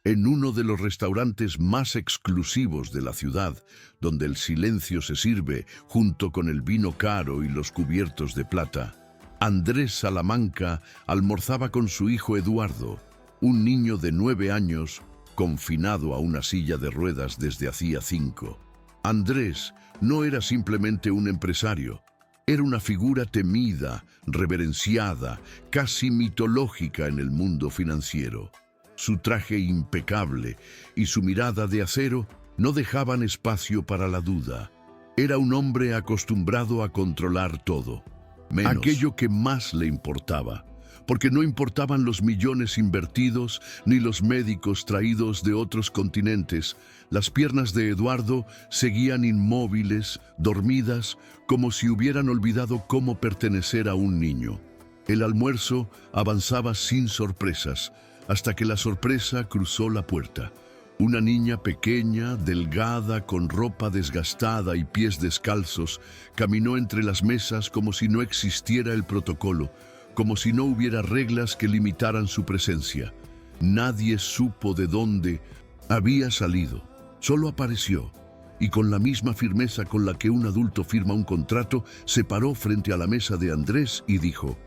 en uno de los restaurantes más exclusivos de la ciudad, donde el silencio se sirve junto con el vino caro y los cubiertos de plata. Andrés Salamanca almorzaba con su hijo Eduardo, un niño de 9 años, confinado a una silla de ruedas desde hacía 5. Andrés no era simplemente un empresario, era una figura temida, reverenciada, casi mitológica en el mundo financiero. Su traje impecable y su mirada de acero no dejaban espacio para la duda. Era un hombre acostumbrado a controlar todo, menos aquello que más le importaba, porque no importaban los millones invertidos ni los médicos traídos de otros continentes. Las piernas de Eduardo seguían inmóviles, dormidas, como si hubieran olvidado cómo pertenecer a un niño. El almuerzo avanzaba sin sorpresas, hasta que la sorpresa cruzó la puerta. Una niña pequeña, delgada, con ropa desgastada y pies descalzos, caminó entre las mesas como si no existiera el protocolo, como si no hubiera reglas que limitaran su presencia. Nadie supo de dónde había salido, solo apareció, y con la misma firmeza con la que un adulto firma un contrato, se paró frente a la mesa de Andrés y dijo: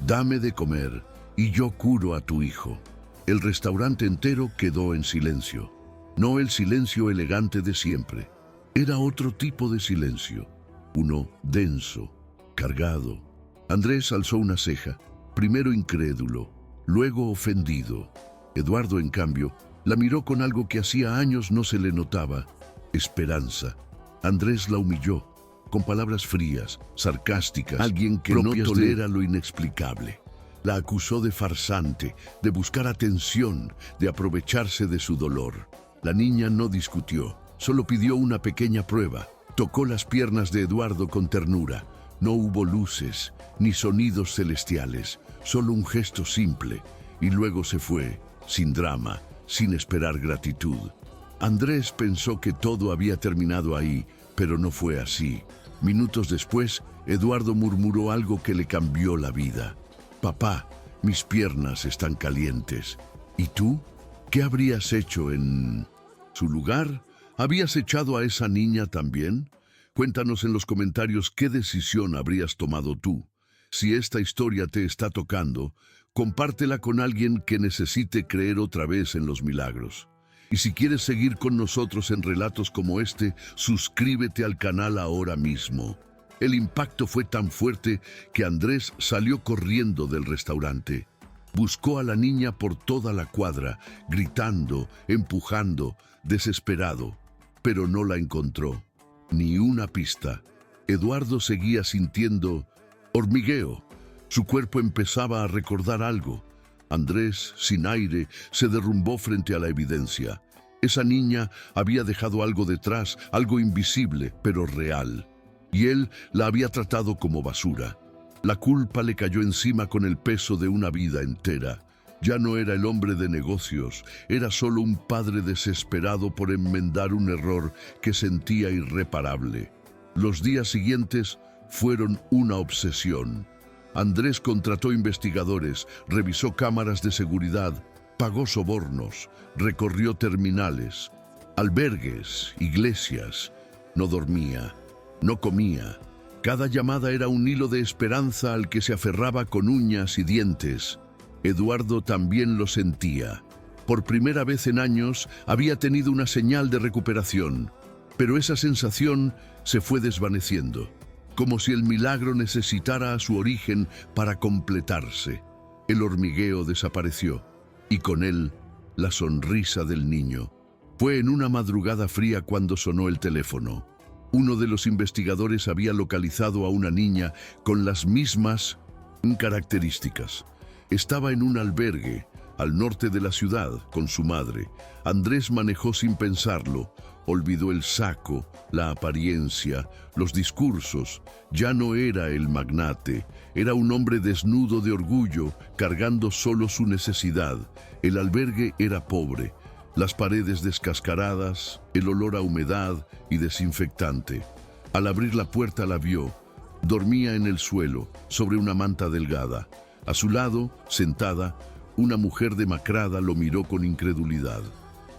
«Dame de comer, y yo curo a tu hijo». El restaurante entero quedó en silencio. No el silencio elegante de siempre. Era otro tipo de silencio. Uno denso, cargado. Andrés alzó una ceja, primero incrédulo, luego ofendido. Eduardo, en cambio, la miró con algo que hacía años no se le notaba: esperanza. Andrés la humilló, con palabras frías, sarcásticas, alguien que no tolera lo inexplicable. La acusó de farsante, de buscar atención, de aprovecharse de su dolor. La niña no discutió, solo pidió una pequeña prueba. Tocó las piernas de Eduardo con ternura. No hubo luces, ni sonidos celestiales, solo un gesto simple, y luego se fue, sin drama, sin esperar gratitud. Andrés pensó que todo había terminado ahí, pero no fue así. Minutos después, Eduardo murmuró algo que le cambió la vida. «Papá, mis piernas están calientes. ¿Y tú? ¿Qué habrías hecho en su lugar? ¿Habías echado a esa niña también? Cuéntanos en los comentarios qué decisión habrías tomado tú. Si esta historia te está tocando, compártela con alguien que necesite creer otra vez en los milagros. Y si quieres seguir con nosotros en relatos como este, suscríbete al canal ahora mismo». El impacto fue tan fuerte que Andrés salió corriendo del restaurante. Buscó a la niña por toda la cuadra, gritando, empujando, desesperado, pero no la encontró. Ni una pista. Eduardo seguía sintiendo hormigueo. Su cuerpo empezaba a recordar algo. Andrés, sin aire, se derrumbó frente a la evidencia. Esa niña había dejado algo detrás, algo invisible, pero real. Y él la había tratado como basura. La culpa le cayó encima con el peso de una vida entera. Ya no era el hombre de negocios, era solo un padre desesperado por enmendar un error que sentía irreparable. Los días siguientes fueron una obsesión. Andrés contrató investigadores, revisó cámaras de seguridad, pagó sobornos, recorrió terminales, albergues, iglesias. No dormía. No comía. Cada llamada era un hilo de esperanza al que se aferraba con uñas y dientes. Eduardo también lo sentía. Por primera vez en años había tenido una señal de recuperación, pero esa sensación se fue desvaneciendo, como si el milagro necesitara a su origen para completarse. El hormigueo desapareció, y con él la sonrisa del niño. Fue en una madrugada fría cuando sonó el teléfono. Uno de los investigadores había localizado a una niña con las mismas características. Estaba en un albergue al norte de la ciudad con su madre. Andrés manejó sin pensarlo. Olvidó el saco, la apariencia, los discursos. Ya no era el magnate. Era un hombre desnudo de orgullo, cargando solo su necesidad. El albergue era pobre. Las paredes descascaradas, el olor a humedad y desinfectante. Al abrir la puerta la vio. Dormía en el suelo, sobre una manta delgada. A su lado, sentada, una mujer demacrada lo miró con incredulidad.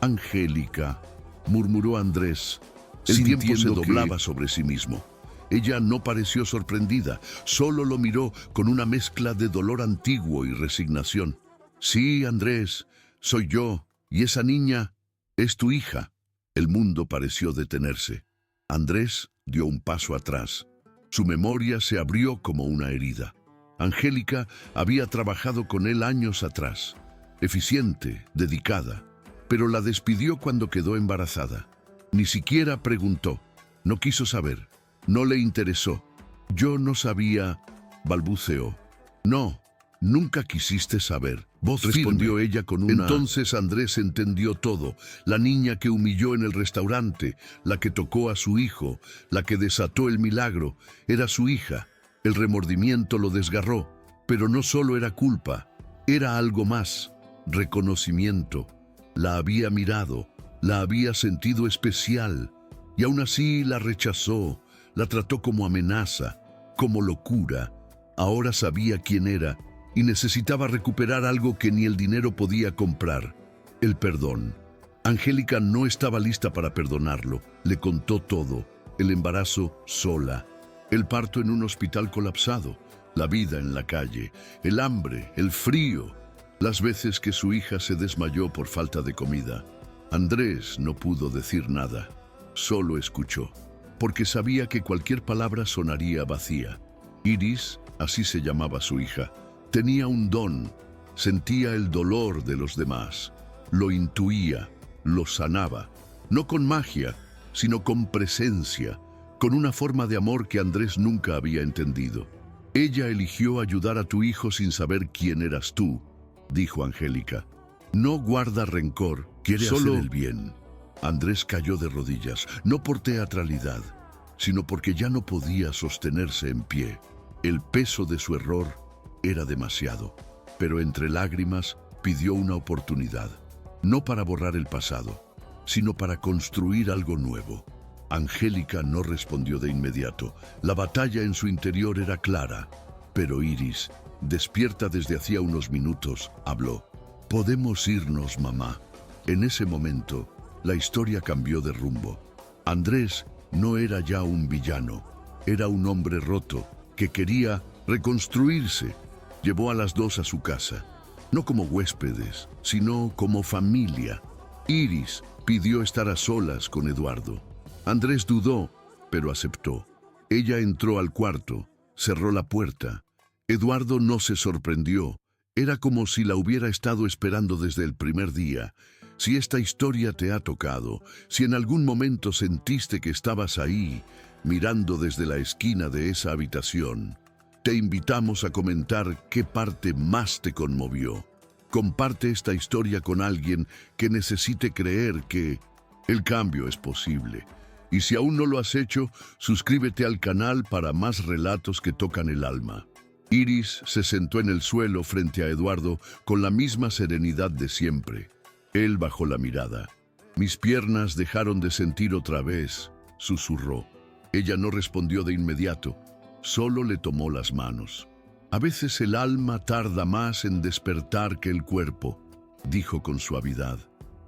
Angélica, murmuró Andrés. El tiempo se doblaba sobre sí mismo. Ella no pareció sorprendida, solo lo miró con una mezcla de dolor antiguo y resignación. Sí, Andrés, soy yo, y esa niña es tu hija. El mundo pareció detenerse. Andrés dio un paso atrás. Su memoria se abrió como una herida. Angélica había trabajado con él años atrás, eficiente, dedicada, pero la despidió cuando quedó embarazada. Ni siquiera preguntó, no quiso saber, no le interesó. Yo no sabía, balbuceó. No, nunca quisiste saber. Voz respondió firme. Ella con una... Entonces Andrés entendió todo. La niña que humilló en el restaurante, la que tocó a su hijo, la que desató el milagro, era su hija. El remordimiento lo desgarró, pero no solo era culpa, era algo más, reconocimiento. La había mirado, la había sentido especial, y aún así la rechazó, la trató como amenaza, como locura. Ahora sabía quién era y necesitaba recuperar algo que ni el dinero podía comprar, el perdón. Angélica no estaba lista para perdonarlo, le contó todo, el embarazo sola, el parto en un hospital colapsado, la vida en la calle, el hambre, el frío, las veces que su hija se desmayó por falta de comida. Andrés no pudo decir nada, solo escuchó, porque sabía que cualquier palabra sonaría vacía. Iris, así se llamaba su hija, tenía un don, sentía el dolor de los demás, lo intuía, lo sanaba, no con magia, sino con presencia, con una forma de amor que Andrés nunca había entendido. Ella eligió ayudar a tu hijo sin saber quién eras tú, dijo Angélica. No guarda rencor, quiere solo hacer el bien. Andrés cayó de rodillas, no por teatralidad, sino porque ya no podía sostenerse en pie. El peso de su error era demasiado, pero entre lágrimas pidió una oportunidad, no para borrar el pasado, sino para construir algo nuevo. Angélica no respondió de inmediato. La batalla en su interior era clara, pero Iris, despierta desde hacía unos minutos, habló. «Podemos irnos, mamá». En ese momento, la historia cambió de rumbo. Andrés no era ya un villano, era un hombre roto que quería reconstruirse. Llevó a las dos a su casa, no como huéspedes, sino como familia. Iris pidió estar a solas con Eduardo. Andrés dudó, pero aceptó. Ella entró al cuarto, cerró la puerta. Eduardo no se sorprendió. Era como si la hubiera estado esperando desde el primer día. Si esta historia te ha tocado, si en algún momento sentiste que estabas ahí, mirando desde la esquina de esa habitación, te invitamos a comentar qué parte más te conmovió. Comparte esta historia con alguien que necesite creer que el cambio es posible. Y si aún no lo has hecho, suscríbete al canal para más relatos que tocan el alma. Iris se sentó en el suelo frente a Eduardo con la misma serenidad de siempre. Él bajó la mirada. «Mis piernas dejaron de sentir otra vez», susurró. Ella no respondió de inmediato, solo le tomó las manos. «A veces el alma tarda más en despertar que el cuerpo», dijo con suavidad.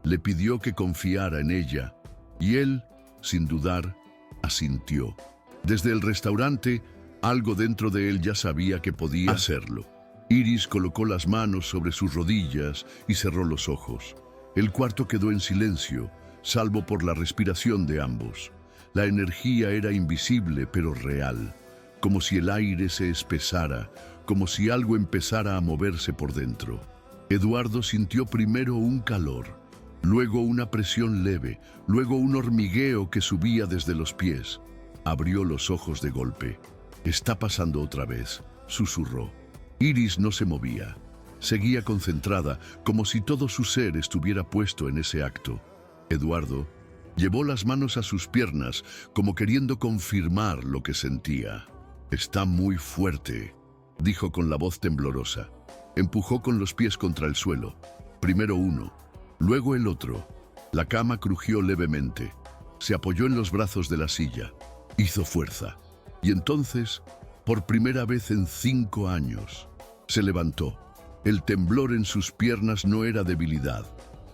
Le pidió que confiara en ella, y él, sin dudar, asintió. Desde el restaurante, algo dentro de él ya sabía que podía hacerlo. Iris colocó las manos sobre sus rodillas y cerró los ojos. El cuarto quedó en silencio, salvo por la respiración de ambos. La energía era invisible pero real, como si el aire se espesara, como si algo empezara a moverse por dentro. Eduardo sintió primero un calor, luego una presión leve, luego un hormigueo que subía desde los pies. Abrió los ojos de golpe. «Está pasando otra vez», susurró. Iris no se movía. Seguía concentrada, como si todo su ser estuviera puesto en ese acto. Eduardo llevó las manos a sus piernas, como queriendo confirmar lo que sentía. «Está muy fuerte», dijo con la voz temblorosa. Empujó con los pies contra el suelo. Primero uno, luego el otro. La cama crujió levemente. Se apoyó en los brazos de la silla. Hizo fuerza. Y entonces, por primera vez en 5 años, se levantó. El temblor en sus piernas no era debilidad,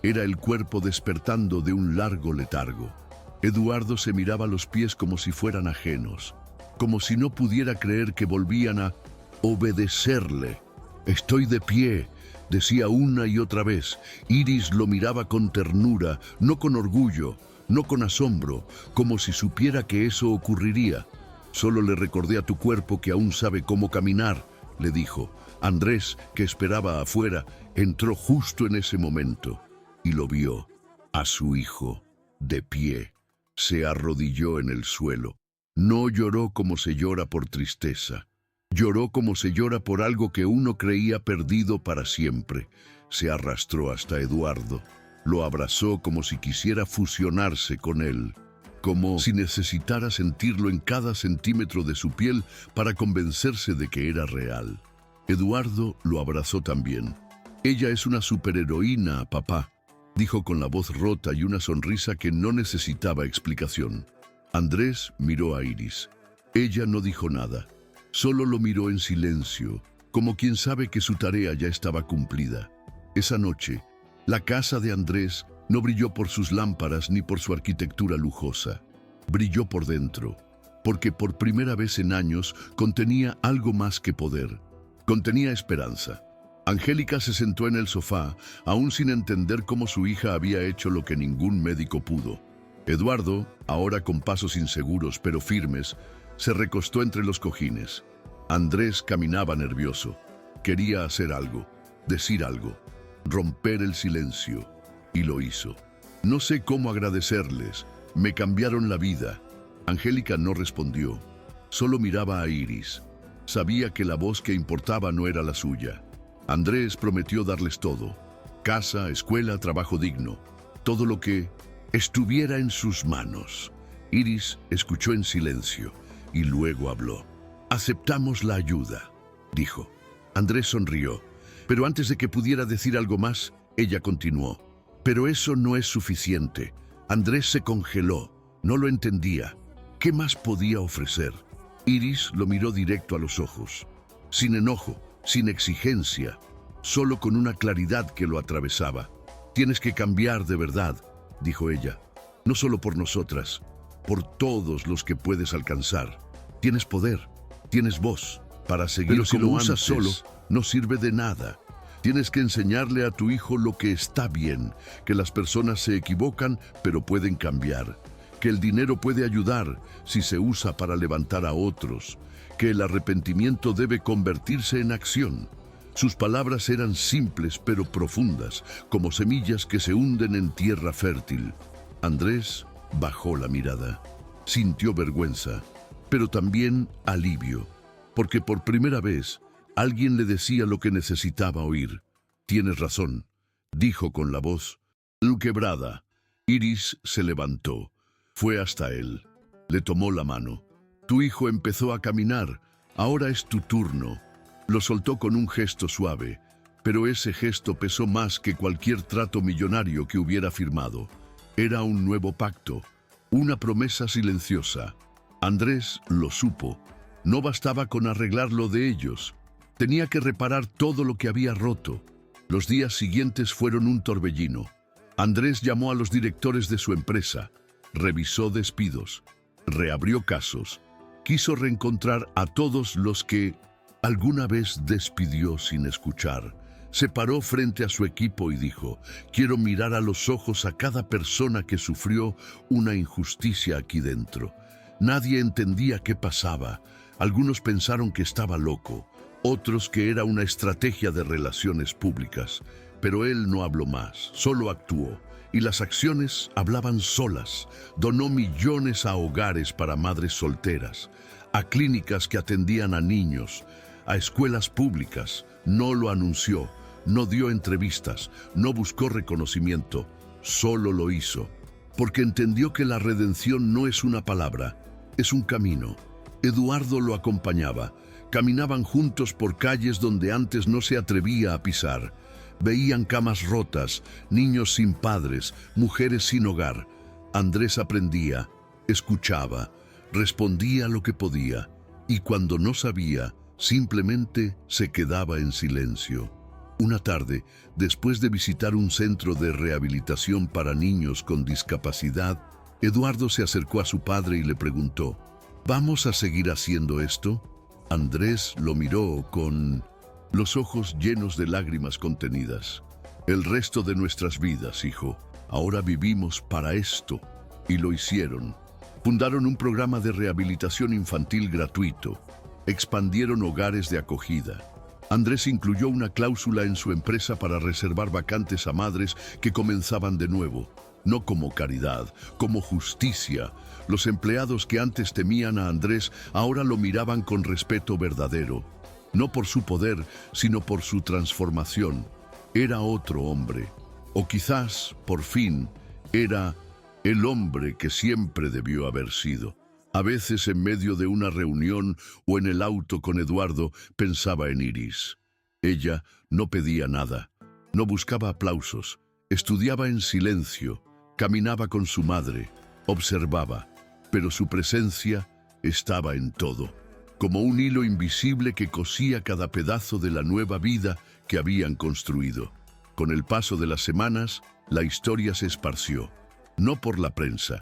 Era el cuerpo despertando de un largo letargo. Eduardo se miraba los pies como si fueran ajenos, como si no pudiera creer que volvían a obedecerle. «Estoy de pie», decía una y otra vez. Iris lo miraba con ternura, no con orgullo, no con asombro, como si supiera que eso ocurriría. «Solo le recordé a tu cuerpo que aún sabe cómo caminar», le dijo. Andrés, que esperaba afuera, entró justo en ese momento y lo vio, a su hijo, de pie. Se arrodilló en el suelo. No lloró como se llora por tristeza. Lloró como se llora por algo que uno creía perdido para siempre. Se arrastró hasta Eduardo. Lo abrazó como si quisiera fusionarse con él, como si necesitara sentirlo en cada centímetro de su piel para convencerse de que era real. Eduardo lo abrazó también. «Ella es una superheroína, papá», dijo con la voz rota y una sonrisa que no necesitaba explicación. Andrés miró a Iris. Ella no dijo nada. Solo lo miró en silencio, como quien sabe que su tarea ya estaba cumplida. Esa noche, la casa de Andrés no brilló por sus lámparas ni por su arquitectura lujosa. Brilló por dentro, porque por primera vez en años contenía algo más que poder. Contenía esperanza. Angélica se sentó en el sofá, aún sin entender cómo su hija había hecho lo que ningún médico pudo. Eduardo, ahora con pasos inseguros pero firmes, se recostó entre los cojines. Andrés caminaba nervioso. Quería hacer algo, decir algo, romper el silencio, y lo hizo. «No sé cómo agradecerles. Me cambiaron la vida». Angélica no respondió. Solo miraba a Iris. Sabía que la voz que importaba no era la suya. Andrés prometió darles todo: casa, escuela, trabajo digno, todo lo que estuviera en sus manos. Iris escuchó en silencio y luego habló. «Aceptamos la ayuda», dijo. Andrés sonrió, pero antes de que pudiera decir algo más, ella continuó. «Pero eso no es suficiente». Andrés se congeló, no lo entendía. ¿Qué más podía ofrecer? Iris lo miró directo a los ojos, sin enojo, sin exigencia, solo con una claridad que lo atravesaba. «Tienes que cambiar de verdad», dijo ella. «No solo por nosotras, por todos los que puedes alcanzar. Tienes poder, tienes voz para seguir. Pero si lo usas solo, no sirve de nada. Tienes que enseñarle a tu hijo lo que está bien, que las personas se equivocan, pero pueden cambiar, que el dinero puede ayudar si se usa para levantar a otros, que el arrepentimiento debe convertirse en acción». Sus palabras eran simples pero profundas, como semillas que se hunden en tierra fértil. Andrés bajó la mirada. Sintió vergüenza, pero también alivio, porque por primera vez alguien le decía lo que necesitaba oír. «Tienes razón», dijo con la voz quebrada. Iris se levantó. Fue hasta él. Le tomó la mano. «Tu hijo empezó a caminar. Ahora es tu turno». Lo soltó con un gesto suave, pero ese gesto pesó más que cualquier trato millonario que hubiera firmado. Era un nuevo pacto, una promesa silenciosa. Andrés lo supo. No bastaba con arreglarlo de ellos. Tenía que reparar todo lo que había roto. Los días siguientes fueron un torbellino. Andrés llamó a los directores de su empresa, revisó despidos, reabrió casos, quiso reencontrar a todos los que alguna vez despidió sin escuchar. Se paró frente a su equipo y dijo: «Quiero mirar a los ojos a cada persona que sufrió una injusticia aquí dentro». Nadie entendía qué pasaba. Algunos pensaron que estaba loco, otros que era una estrategia de relaciones públicas. Pero él no habló más, solo actuó. Y las acciones hablaban solas. Donó millones a hogares para madres solteras, a clínicas que atendían a niños, a escuelas públicas. No lo anunció, no dio entrevistas, no buscó reconocimiento, solo lo hizo, porque entendió que la redención no es una palabra, es un camino. Eduardo lo acompañaba. Caminaban juntos por calles donde antes no se atrevía a pisar. Veían camas rotas, niños sin padres, mujeres sin hogar. Andrés aprendía, escuchaba, respondía lo que podía, y cuando no sabía, simplemente se quedaba en silencio. Una tarde, después de visitar un centro de rehabilitación para niños con discapacidad, Eduardo se acercó a su padre y le preguntó, ¿vamos a seguir haciendo esto? Andrés lo miró con los ojos llenos de lágrimas contenidas. El resto de nuestras vidas, hijo, ahora vivimos para esto. Y lo hicieron. Fundaron un programa de rehabilitación infantil gratuito. Expandieron hogares de acogida. Andrés incluyó una cláusula en su empresa para reservar vacantes a madres que comenzaban de nuevo. No como caridad, como justicia. Los empleados que antes temían a Andrés ahora lo miraban con respeto verdadero. No por su poder, sino por su transformación. Era otro hombre. O quizás, por fin, era el hombre que siempre debió haber sido. A veces, en medio de una reunión o en el auto con Eduardo, pensaba en Iris. Ella no pedía nada, no buscaba aplausos, estudiaba en silencio, caminaba con su madre, observaba, pero su presencia estaba en todo, como un hilo invisible que cosía cada pedazo de la nueva vida que habían construido. Con el paso de las semanas, la historia se esparció, no por la prensa,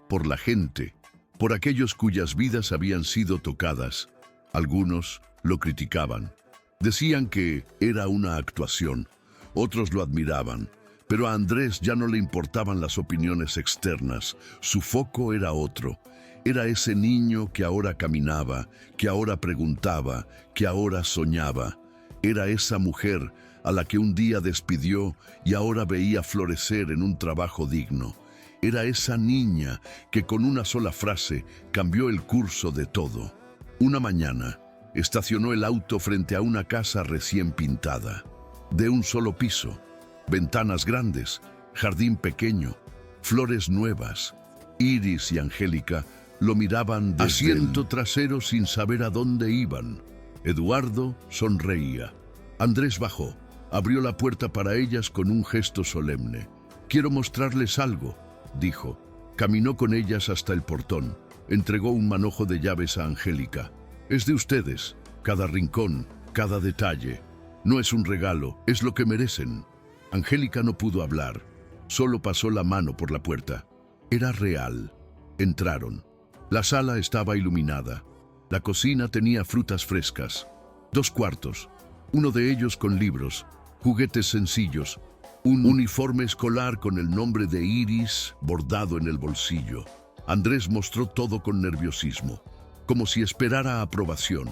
por la gente, por aquellos cuyas vidas habían sido tocadas. Algunos lo criticaban. Decían que era una actuación. Otros lo admiraban. Pero a Andrés ya no le importaban las opiniones externas. Su foco era otro. Era ese niño que ahora caminaba, que ahora preguntaba, que ahora soñaba. Era esa mujer a la que un día despidió y ahora veía florecer en un trabajo digno. Era esa niña que con una sola frase cambió el curso de todo. Una mañana, estacionó el auto frente a una casa recién pintada, de un solo piso, ventanas grandes, jardín pequeño, flores nuevas. Iris y Angélica lo miraban desde asiento trasero sin saber a dónde iban. Eduardo sonreía. Andrés bajó, abrió la puerta para ellas con un gesto solemne. «Quiero mostrarles algo», dijo. Caminó con ellas hasta el portón. Entregó un manojo de llaves a Angélica. «Es de ustedes, cada rincón, cada detalle. No es un regalo, es lo que merecen». Angélica no pudo hablar, solo pasó la mano por la puerta. Era real. Entraron. La sala estaba iluminada. La cocina tenía frutas frescas. 2 cuartos, uno de ellos con libros, juguetes sencillos, un uniforme escolar con el nombre de Iris bordado en el bolsillo. Andrés mostró todo con nerviosismo, como si esperara aprobación.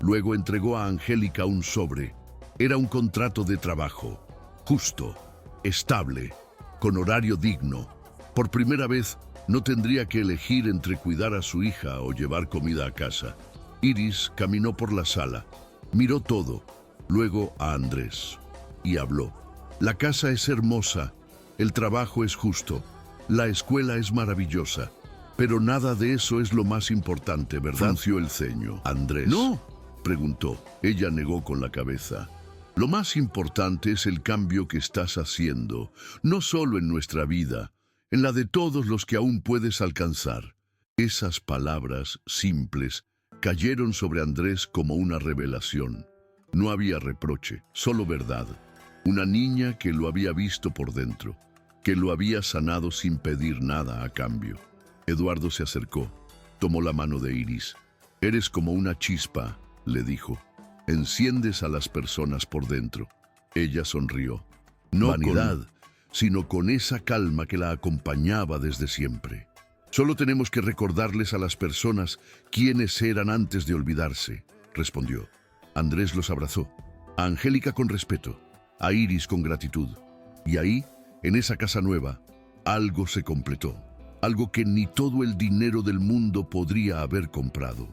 Luego entregó a Angélica un sobre. Era un contrato de trabajo, justo, estable, con horario digno. Por primera vez, no tendría que elegir entre cuidar a su hija o llevar comida a casa. Iris caminó por la sala, miró todo, luego a Andrés, y habló. «La casa es hermosa, el trabajo es justo, la escuela es maravillosa, pero nada de eso es lo más importante, ¿verdad?», frunció el ceño. Andrés. «No», preguntó. Ella negó con la cabeza. «Lo más importante es el cambio que estás haciendo, no solo en nuestra vida, en la de todos los que aún puedes alcanzar». Esas palabras simples cayeron sobre Andrés como una revelación. No había reproche, solo verdad. Una niña que lo había visto por dentro, que lo había sanado sin pedir nada a cambio. Eduardo se acercó, tomó la mano de Iris. «Eres como una chispa», le dijo. «Enciendes a las personas por dentro». Ella sonrió. No vanidad, sino con esa calma que la acompañaba desde siempre. «Solo tenemos que recordarles a las personas quiénes eran antes de olvidarse», respondió. Andrés los abrazó. A Angélica con respeto, a Iris con gratitud. Y ahí, en esa casa nueva, algo se completó. Algo que ni todo el dinero del mundo podría haber comprado.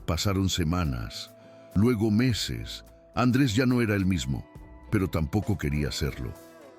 Pasaron semanas, luego meses. Andrés ya no era el mismo, pero tampoco quería serlo.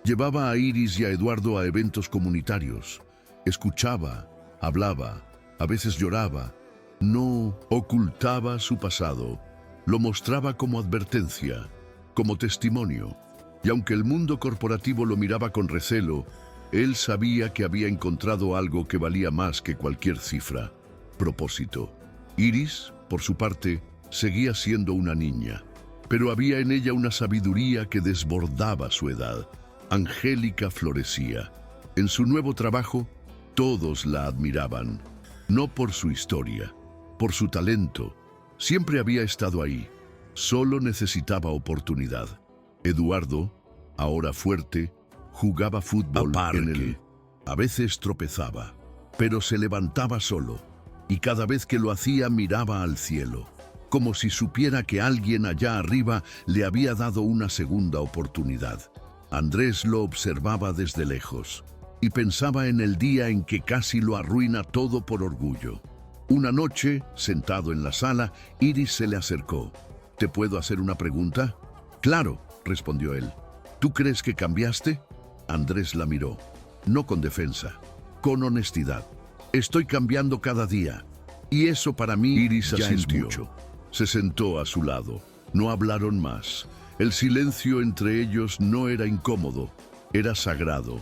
Llevaba a Iris y a Eduardo a eventos comunitarios. Escuchaba, hablaba, a veces lloraba. No ocultaba su pasado. Lo mostraba como advertencia, como testimonio. Y aunque el mundo corporativo lo miraba con recelo, él sabía que había encontrado algo que valía más que cualquier cifra: propósito. Iris, por su parte, seguía siendo una niña. pero había en ella una sabiduría que desbordaba su edad. Angélica florecía. En su nuevo trabajo, todos la admiraban, no por su historia, por su talento. Siempre había estado ahí, solo necesitaba oportunidad. Eduardo, ahora fuerte, jugaba fútbol en el... A veces tropezaba, pero se levantaba solo, y cada vez que lo hacía miraba al cielo, como si supiera que alguien allá arriba le había dado una segunda oportunidad. Andrés lo observaba desde lejos y pensaba en el día en que casi lo arruina todo por orgullo. Una noche, sentado en la sala, Iris se le acercó. ¿Te puedo hacer una pregunta? Claro, respondió él. ¿Tú crees que cambiaste? Andrés la miró, no con defensa, con honestidad. Estoy cambiando cada día, y eso para mí Iris ya es mucho. Se sentó a su lado. No hablaron más. El silencio entre ellos no era incómodo, era sagrado,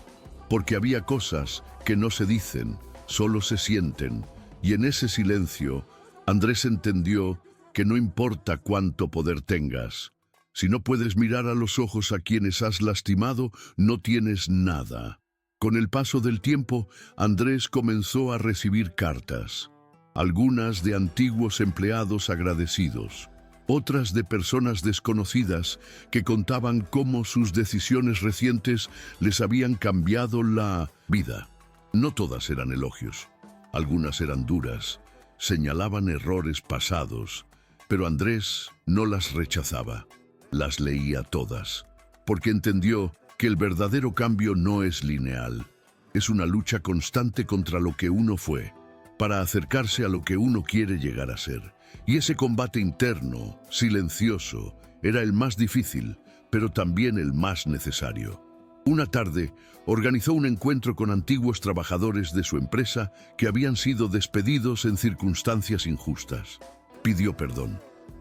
porque había cosas que no se dicen, solo se sienten. Y en ese silencio, Andrés entendió que no importa cuánto poder tengas, si no puedes mirar a los ojos a quienes has lastimado, no tienes nada. Con el paso del tiempo, Andrés comenzó a recibir cartas, algunas de antiguos empleados agradecidos, otras de personas desconocidas que contaban cómo sus decisiones recientes les habían cambiado la vida. No todas eran elogios, algunas eran duras, señalaban errores pasados, pero Andrés no las rechazaba, las leía todas, porque entendió que el verdadero cambio no es lineal, es una lucha constante contra lo que uno fue, para acercarse a lo que uno quiere llegar a ser. Y ese combate interno, silencioso, era el más difícil, pero también el más necesario. Una tarde, organizó un encuentro con antiguos trabajadores de su empresa que habían sido despedidos en circunstancias injustas. Pidió perdón,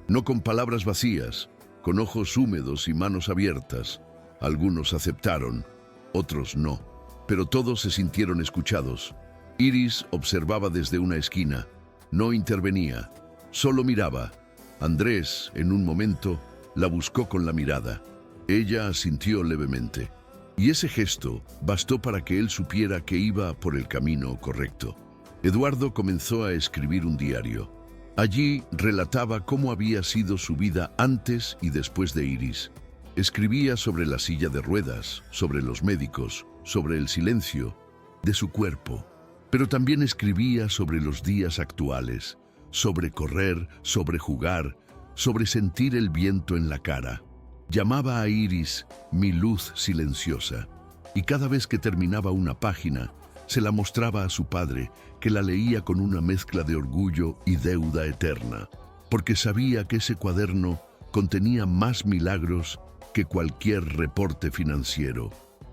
no con palabras vacías, con ojos húmedos y manos abiertas. Algunos aceptaron, otros no, pero todos se sintieron escuchados. Iris observaba desde una esquina, no intervenía, solo miraba. Andrés, en un momento, la buscó con la mirada. Ella asintió levemente, y ese gesto bastó para que él supiera que iba por el camino correcto. Eduardo comenzó a escribir un diario. Allí relataba cómo había sido su vida antes y después de Iris. Escribía sobre la silla de ruedas, sobre los médicos, sobre el silencio de su cuerpo. Pero también escribía sobre los días actuales, sobre correr, sobre jugar, sobre sentir el viento en la cara. Llamaba a Iris mi luz silenciosa, y cada vez que terminaba una página, se la mostraba a su padre, que la leía con una mezcla de orgullo y deuda eterna, porque sabía que ese cuaderno contenía más milagros que cualquier reporte financiero.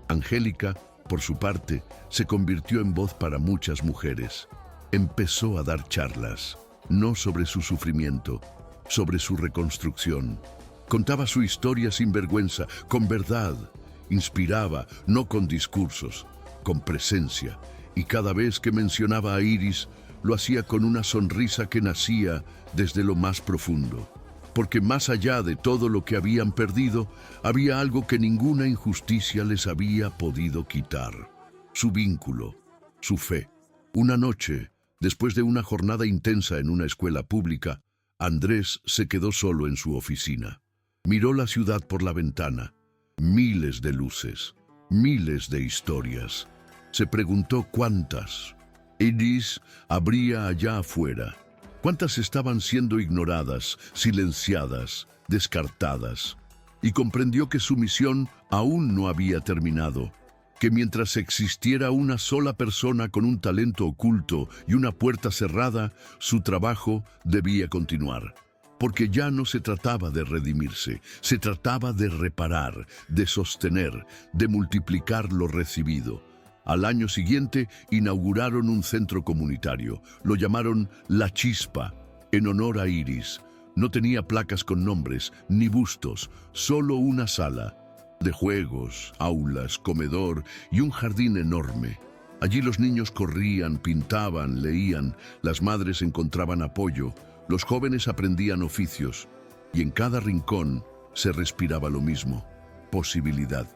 Angélica, por su parte, se convirtió en voz para muchas mujeres. Empezó a dar charlas, no sobre su sufrimiento, sobre su reconstrucción. Contaba su historia sin vergüenza, con verdad. Inspiraba, no con discursos, con presencia. Y cada vez que mencionaba a Iris, lo hacía con una sonrisa que nacía desde lo más profundo. Porque más allá de todo lo que habían perdido, había algo que ninguna injusticia les había podido quitar. Su vínculo, su fe. Una noche, después de una jornada intensa en una escuela pública, Andrés se quedó solo en su oficina. Miró la ciudad por la ventana. Miles de luces, miles de historias. Se preguntó cuántas Iris habría allá afuera. ¿Cuántas estaban siendo ignoradas, silenciadas, descartadas? Y comprendió que su misión aún no había terminado, que mientras existiera una sola persona con un talento oculto y una puerta cerrada, su trabajo debía continuar. Porque ya no se trataba de redimirse, se trataba de reparar, de sostener, de multiplicar lo recibido. Al año siguiente inauguraron un centro comunitario. Lo llamaron La Chispa, en honor a Iris. No tenía placas con nombres, ni bustos, solo una sala de juegos, aulas, comedor y un jardín enorme. Allí los niños corrían, pintaban, leían, las madres encontraban apoyo, los jóvenes aprendían oficios, y en cada rincón se respiraba lo mismo. Posibilidad.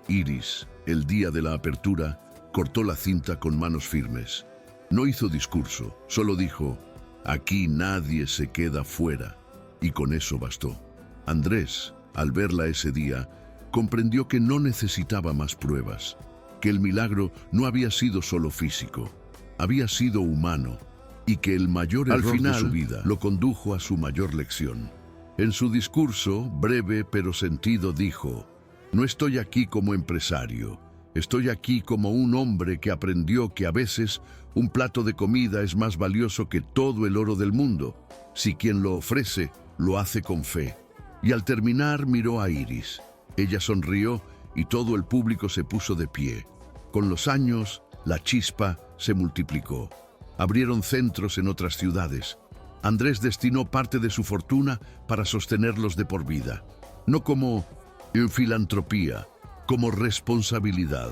Iris, el día de la apertura, cortó la cinta con manos firmes. No hizo discurso, solo dijo: aquí nadie se queda fuera. Y con eso bastó. Andrés, al verla ese día, comprendió que no necesitaba más pruebas, que el milagro no había sido solo físico, había sido humano, y que el mayor error de su vida lo condujo a su mayor lección. En su discurso, breve pero sentido, dijo: no estoy aquí como empresario, estoy aquí como un hombre que aprendió que a veces un plato de comida es más valioso que todo el oro del mundo, si quien lo ofrece lo hace con fe. Y al terminar miró a Iris. Ella sonrió y todo el público se puso de pie. Con los años, la chispa se multiplicó. Abrieron centros en otras ciudades. Andrés destinó parte de su fortuna para sostenerlos de por vida. No como en filantropía, como responsabilidad.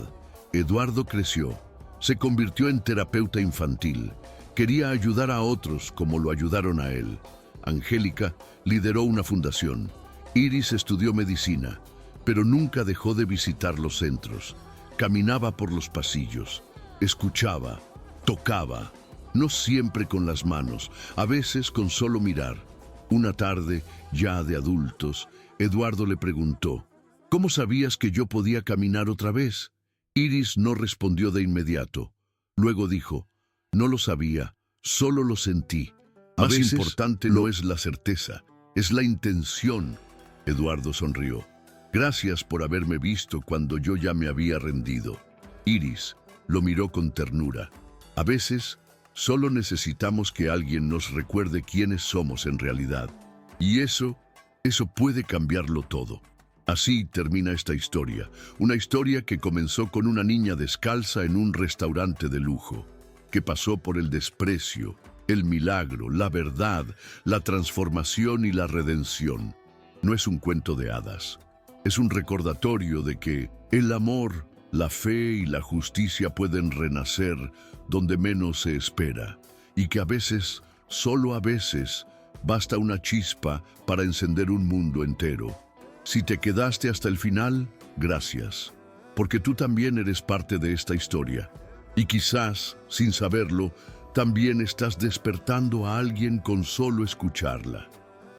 Eduardo creció, se convirtió en terapeuta infantil. Quería ayudar a otros como lo ayudaron a él. Angélica lideró una fundación. Iris estudió medicina, pero nunca dejó de visitar los centros. Caminaba por los pasillos, escuchaba, tocaba, no siempre con las manos, a veces con solo mirar. Una tarde, ya de adultos, Eduardo le preguntó: ¿cómo sabías que yo podía caminar otra vez? Iris no respondió de inmediato. Luego dijo: no lo sabía, solo lo sentí. Más importante no es la certeza, es la intención. Eduardo sonrió. Gracias por haberme visto cuando yo ya me había rendido. Iris lo miró con ternura. A veces, solo necesitamos que alguien nos recuerde quiénes somos en realidad. Y eso puede cambiarlo todo. Así termina esta historia. Una historia que comenzó con una niña descalza en un restaurante de lujo, que pasó por el desprecio, el milagro, la verdad, la transformación y la redención. No es un cuento de hadas. Es un recordatorio de que el amor, la fe y la justicia pueden renacer donde menos se espera, y que a veces, solo a veces, basta una chispa para encender un mundo entero. Si te quedaste hasta el final, gracias, porque tú también eres parte de esta historia. Y quizás, sin saberlo, también estás despertando a alguien con solo escucharla.